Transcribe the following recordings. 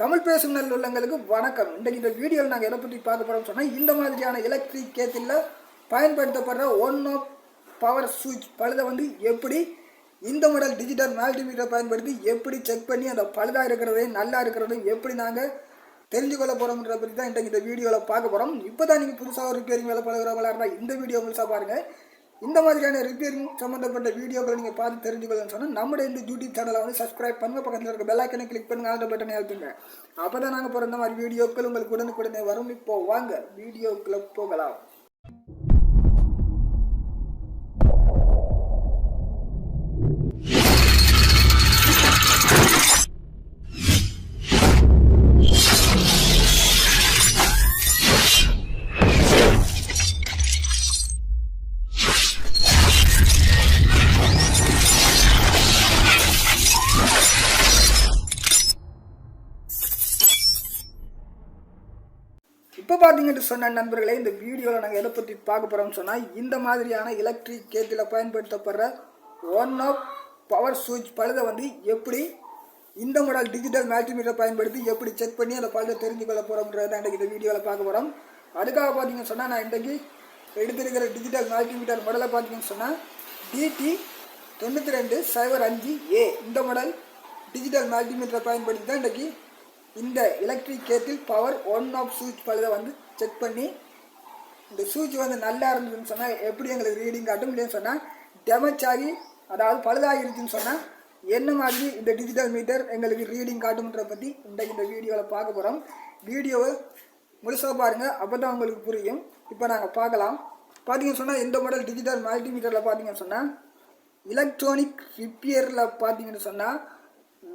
தமிழ் பேசும் நல்ல உள்ளங்களுக்கு வணக்கம். இன்றைக்கு இந்த வீடியோவில் நாங்கள் எதை பற்றி பார்க்க போகிறோம்னு சொன்னால், இந்த மாதிரியான எலக்ட்ரிக் கேட்டில் பயன்படுத்தப்படுற ஒன் ஆஃப் பவர் சுவிட்ச் பழுதை எப்படி இந்த மாடல் டிஜிட்டல் மல்டிமீட்டர் பயன்படுத்தி எப்படி செக் பண்ணி அந்த பழுதாக இருக்கிறதையும் நல்லா இருக்கிறதையும் எப்படி நாங்கள் தெரிஞ்சுக்கொள்ள போகிறோம்ன்றத பற்றி தான் இன்றைக்கு இந்த வீடியோவில் பார்க்க போகிறோம். இப்போ தான் நீங்கள் புதுசாக ஒரு ரிப்பேரிங் வேலை பழகிறவங்களா இருந்தால் இந்த வீடியோ முழுசாக பாருங்கள். இந்த மாதிரியான ரிப்பேரிங் சம்மந்தப்பட்ட வீடியோக்களை நீங்கள் பார்த்து தெரிஞ்சுக்கணும்னு சொன்னால் நம்முடைய இந்த யூடியூப் சேனலை சப்ஸ்கிரைப் பண்ணுங்கள். பக்கத்தில் இருக்க பெல் ஐக்கனை கிளிக் பண்ணுங்கள், அந்த பட்டனை அழுத்துங்க. அப்போ தான் நாங்கள் போகிற இந்த மாதிரி வீடியோக்கள் உங்களுக்கு உடனுக்குடனே வரும். இப்போ வாங்க வீடியோக்குள்ளே போகலாம். இப்போ பார்த்தீங்கன்னு சொன்ன நண்பர்களே, இந்த வீடியோவில் நாங்கள் எதை பற்றி பார்க்க போகிறோம்னு சொன்னால், இந்த மாதிரியான எலக்ட்ரிக் கேட்டில் பயன்படுத்தப்படுற ஒன் ஆஃப் பவர் சுவிட்ச் பழுதை எப்படி இந்த மாடல் டிஜிட்டல் மல்டிமீட்டர் பயன்படுத்தி எப்படி செக் பண்ணி அந்த பழுதை தெரிஞ்சுக்கொள்ள போகிறோம்ன்றதை தான் இன்றைக்கி இந்த வீடியோவில் பார்க்க போகிறோம். அதுக்காக பார்த்தீங்கன்னு சொன்னால், நான் இன்றைக்கி எடுத்திருக்கிற டிஜிட்டல் மல்டிமீட்டர் மாடலை பார்த்தீங்கன்னு சொன்னால் DT 9205A இந்த மாடல் டிஜிட்டல் மல்டிமீட்டரை பயன்படுத்தி தான் இன்றைக்கி இந்த எலக்ட்ரிக் கேட்டில் பவர் ஒன் ஆஃப் சுவிட்ச் பழுதை செக் பண்ணி இந்த சுவிட்ச் நல்லா இருந்ததுன்னு சொன்னால் எப்படி எங்களுக்கு ரீடிங் காட்டும், இல்லைன்னு சொன்னால் டேமேஜ் ஆகி அதாவது பழுதாகிருச்சுன்னு சொன்னால் என்ன மாதிரி இந்த டிஜிட்டல் மீட்டர் எங்களுக்கு ரீடிங் காட்டும்ன்றதை பற்றி இன்றைக்கு இந்த வீடியோவில் பார்க்க போகிறோம். வீடியோவை முழுசாக பாருங்கள், அப்போ தான் உங்களுக்கு புரியும். இப்போ நாங்கள் பார்க்கலாம். பார்த்தீங்கன்னு சொன்னால் இந்த மாடல் டிஜிட்டல் மல்டிமீட்டரில் பார்த்தீங்கன்னு சொன்னால் எலக்ட்ரானிக் ரிப்பேரில் பார்த்தீங்கன்னு சொன்னால்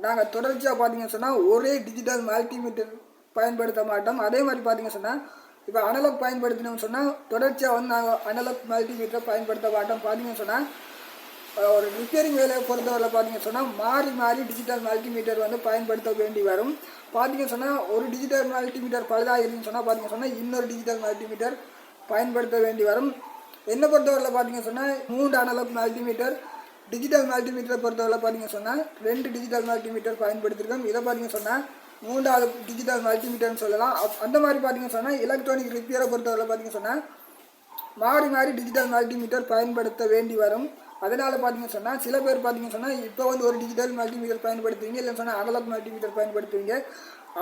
நாங்கள் தொடர்ச்சியாக பார்த்தீங்கன்னு சொன்னால் ஒரே டிஜிட்டல் மல்டிமீட்டர் பயன்படுத்த மாட்டோம். அதே மாதிரி பார்த்தீங்கன்னு சொன்னால் இப்போ அனலாக் பயன்படுத்தினோம்னு சொன்னால் தொடர்ச்சியாக நாங்கள் அனலாக் மல்டிமீட்டரை பயன்படுத்த மாட்டோம். பார்த்தீங்கன்னு சொன்னால் ஒரு ரிப்பேரிங் வேலையை பொறுத்தவரையில் பார்த்தீங்கன்னு சொன்னால் மாறி மாறி டிஜிட்டல் மல்டிமீட்டர் பயன்படுத்த வேண்டி வரும். பார்த்தீங்கன்னு சொன்னால் ஒரு டிஜிட்டல் மல்டிமீட்டர் பழுதாக இருக்குன்னு சொன்னால் பார்த்தீங்கன்னு சொன்னால் இன்னொரு டிஜிட்டல் மல்டிமீட்டர் பயன்படுத்த வேண்டி வரும். என்னை பொறுத்தவரையில் பார்த்தீங்கன்னு சொன்னால் 3 அனலாக் மல்டிமீட்டர் டிஜிட்டல் மல்டிமீட்டரை பொறுத்தவரை பார்த்தீங்கன்னு சொன்னால் 2 டிஜிட்டல் மல்டிமீட்டர் பயன்படுத்தியிருக்கோம். இதை பார்த்தீங்கன்னு சொன்னால் 3வது டிஜிட்டல் மல்டிமீட்டர்னு சொல்லலாம். அந்த மாதிரி பார்த்தீங்கன்னு சொன்னால் எலக்ட்ரானிக் ரிப்பேரை பொறுத்தவரை பார்த்தீங்கன்னு சொன்னால் மாறி மாறி டிஜிட்டல் மல்டிமீட்டர் பயன்படுத்த வேண்டி வரும். அதனால் பார்த்தீங்கன்னு சொன்னால் சில பேர் பார்த்தீங்கன்னு சொன்னால் இப்போ ஒரு டிஜிட்டல் மல்டிமீட்டர் பயன்படுத்துவீங்க, இல்லைன்னு சொன்னால் அனலாக் மல்டிமீட்டர் பயன்படுத்துவீங்க.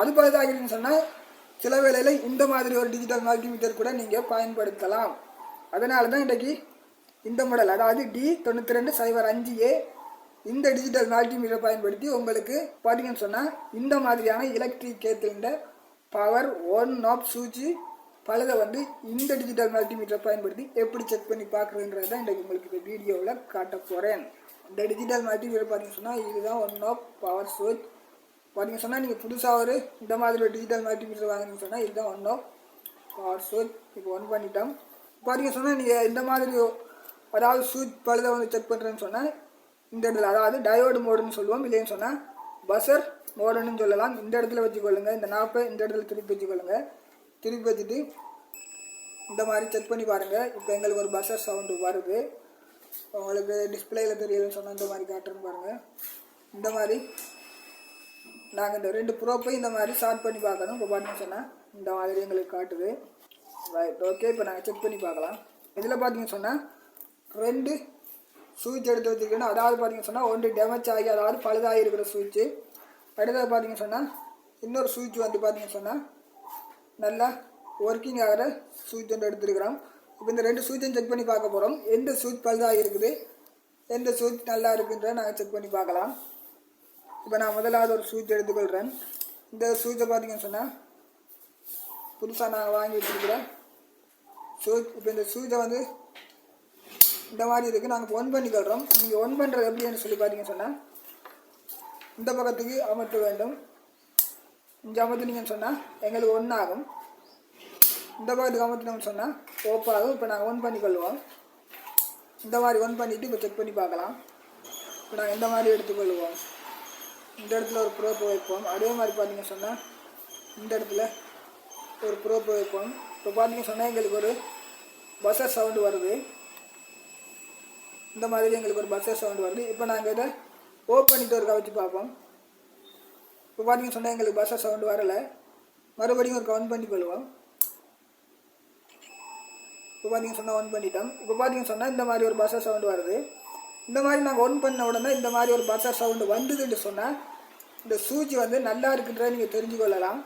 அது பழுதாகிருக்குன்னு சொன்னால் சில வேளையில் இந்த மாதிரி ஒரு டிஜிட்டல் மல்டிமீட்டர் கூட நீங்கள் பயன்படுத்தலாம். அதனால தான் இன்றைக்கி இந்த மாடல் அதாவது D 9205A இந்த டிஜிட்டல் மல்டிமீட்டர் பயன்படுத்தி உங்களுக்கு பார்த்தீங்கன்னு சொன்னால் இந்த மாதிரியான எலக்ட்ரிக் கேட்டில் பவர் ஒன் ஆஃப் சுவிட்ச் பழுதை இந்த டிஜிட்டல் மல்டிமீட்டரை பயன்படுத்தி எப்படி செக் பண்ணி பார்க்குறதுன்றது தான் இன்றைக்கு உங்களுக்கு இந்த வீடியோவில் காட்ட போகிறேன். இந்த டிஜிட்டல் மல்டிமீட்டர் பார்த்தீங்கன்னு சொன்னால் இதுதான் ஒன் ஆஃப் பவர் சுவிட்ச். பார்த்தீங்கன்னு சொன்னால் நீங்கள் புதுசாக இந்த மாதிரி ஒரு டிஜிட்டல் மல்டிமீட்டர் வாங்கினீங்கன்னு சொன்னால் இதுதான் ஒன் ஆஃப் பவர் சுவிட்ச். இப்போ ஒன் பண்ணிட்டோம். பார்த்தீங்கன்னு சொன்னால் நீங்கள் இந்த மாதிரி அதாவது சுவிட்ச் பழுதை செக் பண்ணுறேன்னு சொன்னால் இந்த இடத்துல அதாவது டயோடு மோடுன்னு சொல்லுவோம், இல்லைன்னு சொன்னால் பஸர் மோடுன்னு சொல்லலாம். இந்த இடத்துல வச்சுக்கொள்ளுங்கள். இந்த நாப்பை இந்த இடத்துல திருப்பி வச்சுக்கொள்ளுங்க. திருப்பி வச்சுட்டு இந்த மாதிரி செக் பண்ணி பாருங்கள். இப்போ எங்களுக்கு ஒரு பஸர் சவுண்டு வருது. உங்களுக்கு டிஸ்பிளேயில் தெரியலன்னு சொன்னால் இந்த மாதிரி காட்டுறேன்னு பாருங்கள். இந்த மாதிரி நாங்கள் இந்த 2 ப்ரோப்பை இந்த மாதிரி ஷார்ட் பண்ணி பார்க்கணும். இப்போ பார்த்தீங்கன்னு சொன்னால் இந்த மாதிரி எங்களுக்கு காட்டுது. Right, okay. இப்போ நாங்கள் செக் பண்ணி பார்க்கலாம். இதில் பார்த்தீங்கன்னு சொன்னால் 2 சுவிட்ச் எடுத்து வச்சுருக்கணும். அதாவது பார்த்தீங்கன்னு சொன்னால் 1 டேமேஜ் ஆகி அதாவது பழுதாகி இருக்கிற சுவிட்சு. அடுத்தது பார்த்தீங்கன்னு சொன்னால் இன்னொரு சுவிட்ச் பார்த்தீங்கன்னு சொன்னால் நல்லா ஒர்க்கிங் ஆகிற சுவிட்ச் எடுத்துருக்கிறோம். இப்போ இந்த 2 சுவிட்சையும் செக் பண்ணி பார்க்க போகிறோம். எந்த சுவிட்ச் பழுதாகி இருக்குது, எந்த சுவிட்ச் நல்லா இருக்குன்றதை நாங்கள் செக் பண்ணி பார்க்கலாம். இப்போ நான் முதலாவது ஒரு சுவிட்ச் எடுத்துக்கொள்கிறேன். இந்த சுவிட்சை பார்த்தீங்கன்னு சொன்னால் புதுசாக நாங்கள் வாங்கி வச்சுருக்கிறேன் சுவிட்ச். இப்போ இந்த சுவிட்சை இந்த மாதிரி இருக்குது. நாங்கள் ஒன் பண்ணிக்கொள்கிறோம். நீங்கள் ஒன் பண்ணுறது எப்படின்னு சொல்லி பார்த்தீங்கன்னு சொன்னால் இந்த பக்கத்துக்கு அமர்த்த வேண்டும். இங்கே அமர்த்தினீங்கன்னு சொன்னால் எங்களுக்கு ஒன் ஆகும். இந்த பக்கத்துக்கு அமர்த்தினோம்னு சொன்னால் ஓப்பாகும். இப்போ நாங்கள் ஒன் பண்ணிக்கொள்வோம். இந்த மாதிரி ஒன் பண்ணிவிட்டு இப்போ செக் பண்ணி பார்க்கலாம். இப்போ நாங்கள் இந்த மாதிரி எடுத்துக்கொள்வோம். இந்த இடத்துல ஒரு ப்ரோப்பை வைப்போம். அதே மாதிரி பார்த்தீங்கன்னு சொன்னால் இந்த இடத்துல ஒரு ப்ரோப்பை வைப்போம். இப்போ பார்த்தீங்கன்னு சொன்னால் எங்களுக்கு ஒரு பஸர் சவுண்டு வருது. இந்த மாதிரி எங்களுக்கு ஒரு பஸ்ஸர் சவுண்ட் வருது. இப்போ நாங்கள் இதை ஓப்பன் பண்ணிட்டு ஒரு கவச்சு பார்ப்போம். இப்போ பார்த்தீங்கன்னு சொன்னால் எங்களுக்கு பஸ்ஸர் சவுண்டு வரலை. மறுபடியும் ஒரு ஆன் பண்ணிக்கொள்வோம். இப்போ பார்த்தீங்கன்னு சொன்னால் ஆன் பண்ணிட்டோம். இப்போ பார்த்தீங்கன்னு சொன்னால் இந்த மாதிரி ஒரு பஸ்ஸர் சவுண்டு வருது. இந்த மாதிரி நாங்கள் ஆன் பண்ண உடனே இந்த மாதிரி ஒரு பஸ்ஸர் சவுண்டு வந்ததுன்னு சொன்னால் இந்த சூச்சி வந்து நல்லா இருக்குன்றதை நீங்கள் தெரிஞ்சுக்கொள்ளலாம்.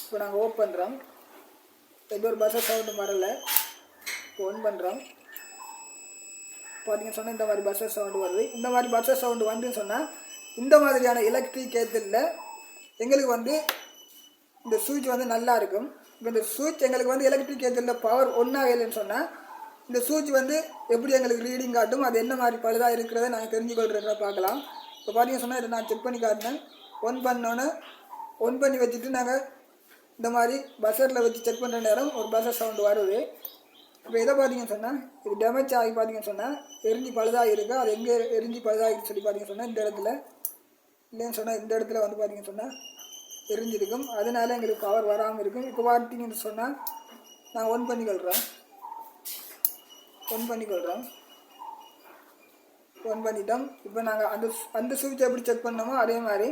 இப்போ நாங்கள் ஓப் பண்ணுறோம். எந்த ஒரு பஸ்ஸர் சவுண்டு வரலை. இப்போ ஆன் பண்ணுறோம். பார்த்தீங்கன்னு சொன்னால் இந்த மாதிரி பஸ்ஸர் சவுண்டு வருது. இந்த மாதிரி பஸ்ஸர் சவுண்டு வந்துன்னு சொன்னால் இந்த மாதிரியான எலக்ட்ரிக் கேட்டில் எங்களுக்கு வந்து இந்த சுவிட்ச் வந்து நல்லா இருக்கும். இப்போ இந்த சுவிட்ச் எங்களுக்கு வந்து எலக்ட்ரிக் கேட்டில் பவர் ஒன்றாகலைன்னு சொன்னால் இந்த சுவிட்ச் வந்து எப்படி எங்களுக்கு ரீடிங் காட்டும், அது என்ன மாதிரி பழுதாக இருக்கிறத நாங்கள் தெரிஞ்சுக்கொள்கிறத பார்க்கலாம். இப்போ பார்த்தீங்கன்னு சொன்னால் இதை நான் செக் பண்ணி காட்டினேன். ஒன் பண்ணோன்னே ஒன் பண்ணி வச்சுட்டு நாங்கள் இந்த மாதிரி பஸ்ஸரில் வச்சு செக் பண்ணுற நேரம் ஒரு பஸ்ஸர் சவுண்டு வருது. இப்போ இதை பார்த்தீங்கன்னு சொன்னால் இது டேமேஜ் ஆகி பார்த்தீங்கன்னு சொன்னால் எரிஞ்சு பழுதாக இருக்குது. அது எங்கே எரிஞ்சு பழுதாகிட்டு சொல்லி பார்த்தீங்கன்னு சொன்னால் இந்த இடத்துல இல்லைன்னு சொன்னால் இந்த இடத்துல வந்து பார்த்தீங்கன்னு சொன்னால் எரிஞ்சிருக்கும். அதனால எங்களுக்கு பவர் வராமல் இருக்கும். இப்போ பார்த்தீங்கன்னு சொன்னால் நான் ஒன் பண்ணிக்கொள்கிறேன். ஒன் பண்ணிட்டோம். இப்போ நாங்கள் அந்த சுவிட்சை எப்படி செக் பண்ணோமோ அதே மாதிரி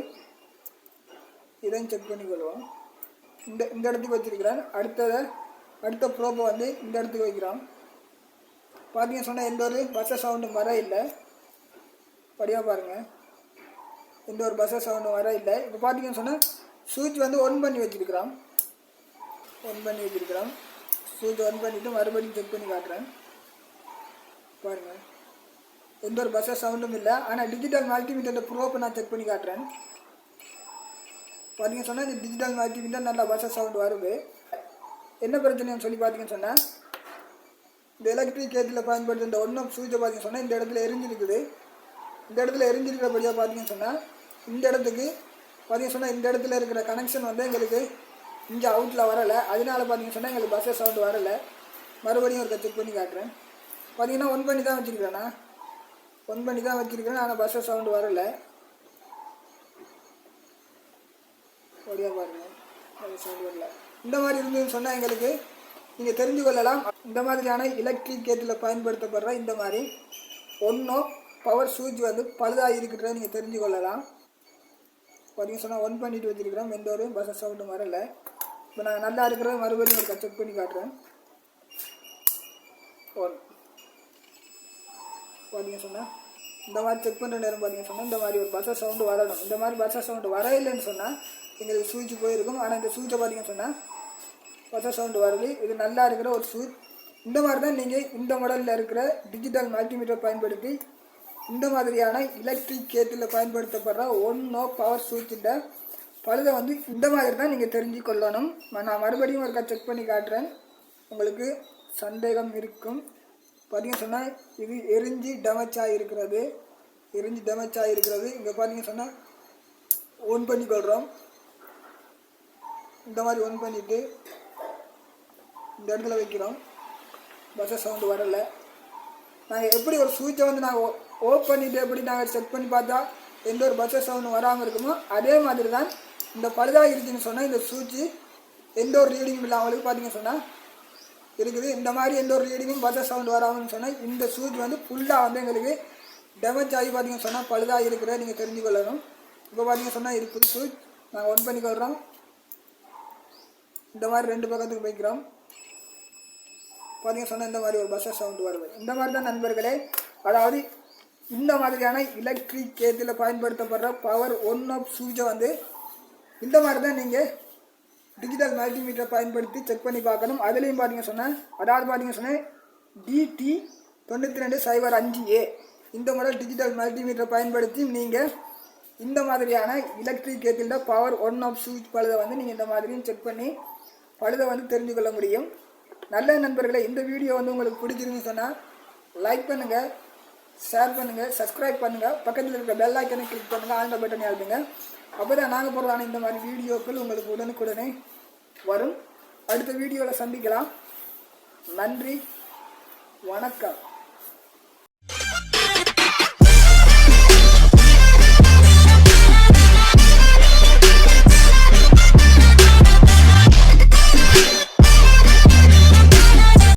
இதையும் செக் பண்ணிக்கொள்வோம். இந்த இடத்துக்கு வச்சுருக்கிறேன். அடுத்த ப்ரோப்பை வந்து இந்த இடத்துக்கு வைக்கிறோம். பார்த்தீங்கன்னு சொன்னால் எந்த ஒரு பஸ்ஸர் சவுண்டும் வர இல்லை. படியாக பாருங்கள், எந்த ஒரு பஸ்ஸர் சவுண்டும் வர இல்லை. இப்போ பார்த்தீங்கன்னு சொன்னால் சுவிட்ச் வந்து ஒன் பண்ணி வச்சுருக்கிறோம். சுவிட்ச் ஒன் பண்ணிவிட்டு மறுபடியும் செக் பண்ணி காட்டுறேன். பாருங்கள், எந்த ஒரு பஸ்ஸர் சவுண்டும் இல்லை. ஆனால் டிஜிட்டல் மல்டிமீட்டர் ப்ரோப்பை நான் செக் பண்ணி காட்டுறேன். பார்த்தீங்கன்னு சொன்னால் இந்த டிஜிட்டல் மல்டிமீட்டர் நல்லா பஸ்ஸர் சவுண்டு வருது. என்ன பிரச்சனைன்னு சொல்லி பார்த்தீங்கன்னு சொன்னால் இந்த எலக்ட்ரிக் கேட்டில் பயன்படுத்த இந்த ஒன் ஆஃப் சுவிட்சை பார்த்தீங்கன்னு சொன்னால் இந்த இடத்துல எரிஞ்சிருக்குது. இந்த இடத்துல எரிஞ்சிருக்கிறபடியாக பார்த்தீங்கன்னு சொன்னால் இந்த இடத்துக்கு பார்த்தீங்கன்னு சொன்னால் இந்த இடத்துல இருக்கிற கனெக்ஷன் வந்து எங்களுக்கு இங்கே அவுட்டில் வரலை. அதனால பார்த்தீங்கன்னு சொன்னால் எங்களுக்கு பஸ்ஸர் சவுண்டு வரலை. மறுபடியும் ஒரு செக் பண்ணி காட்டுறேன். பார்த்தீங்கன்னா ஒன் பண்ணி தான் வச்சுருக்கிறேன். ஆனால் பஸ்ஸர் சவுண்டு வரலை. ஒடியா பாருங்கள், பஸ்ஸர் சவுண்டு வரல. இந்த மாதிரி இருந்ததுன்னு சொன்னால் எங்களுக்கு நீங்கள் தெரிஞ்சு கொள்ளலாம். இந்த மாதிரியான எலக்ட்ரிக் கேட்டில் பயன்படுத்தப்படுற இந்த மாதிரி ஒன்றோ பவர் சுவிட்ச் வந்து பழுதாக இருக்கிறத நீங்கள் தெரிஞ்சு கொள்ளலாம். பார்த்தீங்கன்னு சொன்னால் ஒன் பண்ணிட்டு வச்சுருக்கிறோம். எந்த ஒரு பஸ்ஸர் சவுண்டும் வரலை. இப்போ நான் நல்லா இருக்கிறத மறுபடியும் ஒரு செக் பண்ணி காட்டுறேன். ஒன் பார்த்தீங்கன்னு சொன்னால் இந்த மாதிரி செக் பண்ணுற நேரம் பார்த்தீங்கன்னு சொன்னால் இந்த மாதிரி ஒரு பஸ்ஸர் சவுண்டு வரணும். இந்த மாதிரி பஸ்ஸர் சவுண்டு வர இல்லைன்னு சொன்னால் எங்களுக்கு சுவிட்ச் போயிருக்கும். ஆனால் இந்த சுவிட்சை பார்த்தீங்கன்னு சொன்னால் பஸ்ஸர் சவுண்டு வருது. இது நல்லா இருக்கிற ஒரு சுவிட்ச். இந்த மாதிரி தான் நீங்கள் இந்த மாடலில் இருக்கிற டிஜிட்டல் மல்டிமீட்டர் பயன்படுத்தி இந்த மாதிரியான எலக்ட்ரிக் கேட்டில் பயன்படுத்தப்படுற ஒன்றோ பவர் சுவிட்சில் பழுதை வந்து இந்த மாதிரி தான் நீங்கள் தெரிஞ்சு கொள்ளணும். நான் மறுபடியும் ஒருக்கா செக் பண்ணி காட்டுறேன். உங்களுக்கு சந்தேகம் இருக்கும். பார்த்தீங்கன்னு சொன்னால் இது எரிஞ்சு டேமேஜ் ஆகிருக்கிறது. இங்கே பார்த்தீங்கன்னு சொன்னால் ஒன் பண்ணிக்கொள்கிறோம். இந்த மாதிரி ஒன் பண்ணிவிட்டு இந்த இடத்துல வைக்கிறோம். பஸ்ஸர் சவுண்டு வரலை. நாங்கள் எப்படி ஒரு சுவிட்சை வந்து நாங்கள் ஓப் பண்ணிவிட்டு எப்படி நாங்கள் செக் பண்ணி பார்த்தா எந்த ஒரு பஸ்ஸர் சவுண்டும் வராமல் இருக்குமோ அதே மாதிரி தான் இந்த பழுதாக இருக்குதுன்னு சொன்னால் இந்த சுவிட்சு எந்த ஒரு ரீடிங்கும் இல்லை அவங்களுக்கு பார்த்தீங்கன்னு சொன்னால் இருக்குது. இந்த மாதிரி எந்த ஒரு ரீடிங்கும் பஸ்ஸர் சவுண்டு வராமல்னு சொன்னால் இந்த சுவிட்ச் வந்து ஃபுல்லாக வந்து எங்களுக்கு டேமேஜ் ஆகி பார்த்தீங்கன்னு சொன்னால் பழுதாக இருக்கிறத நீங்கள் தெரிஞ்சு கொள்ளணும். இப்போ பார்த்தீங்கன்னு சொன்னால் இது புது சுவிட்ச் நாங்கள் ஒன் பண்ணிக்கொள்கிறோம். இந்த மாதிரி ரெண்டு பக்கத்துக்கு வைக்கிறோம். பார்த்தீங்கன்னு சொன்னால் இந்த மாதிரி ஒரு பஸ்ஸர் சவுண்டு வருது. இந்த மாதிரி தான் நண்பர்களே, அதாவது இந்த மாதிரியான எலக்ட்ரிக் கேட்டில் பயன்படுத்தப்படுற பவர் ஒன் ஆஃப் சுவிட்சை வந்து இந்த மாதிரி தான் நீங்கள் டிஜிட்டல் மல்டிமீட்டர் பயன்படுத்தி செக் பண்ணி பார்க்கணும். அதுலேயும் பார்த்தீங்க சொன்னால் DT 9205A இந்த மாடல் டிஜிட்டல் மல்டிமீட்டர் பயன்படுத்தி நீங்கள் இந்த மாதிரியான எலக்ட்ரிக் கேட்டில் பவர் ஒன் ஆஃப் சுவிட்ச் பழுதை வந்து நீங்கள் இந்த மாதிரியும் செக் பண்ணி பழுதை வந்து தெரிஞ்சு கொள்ள முடியும். நல்ல நண்பர்களே, இந்த வீடியோ வந்து உங்களுக்கு பிடிச்சிருந்துன்னு சொன்னால் லைக் பண்ணுங்கள், ஷேர் பண்ணுங்கள், சப்ஸ்கிரைப் பண்ணுங்கள், பக்கத்தில் இருக்க பெல் ஐக்கனை கிளிக் பண்ணுங்கள், ஆல் பட்டனை அழுத்துங்க. அப்போ தான் நாங்கள் போடுறதான இந்த மாதிரி வீடியோக்கள் உங்களுக்கு உடனுக்குடனே வரும். அடுத்த வீடியோவில் சந்திக்கலாம். நன்றி, வணக்கம்.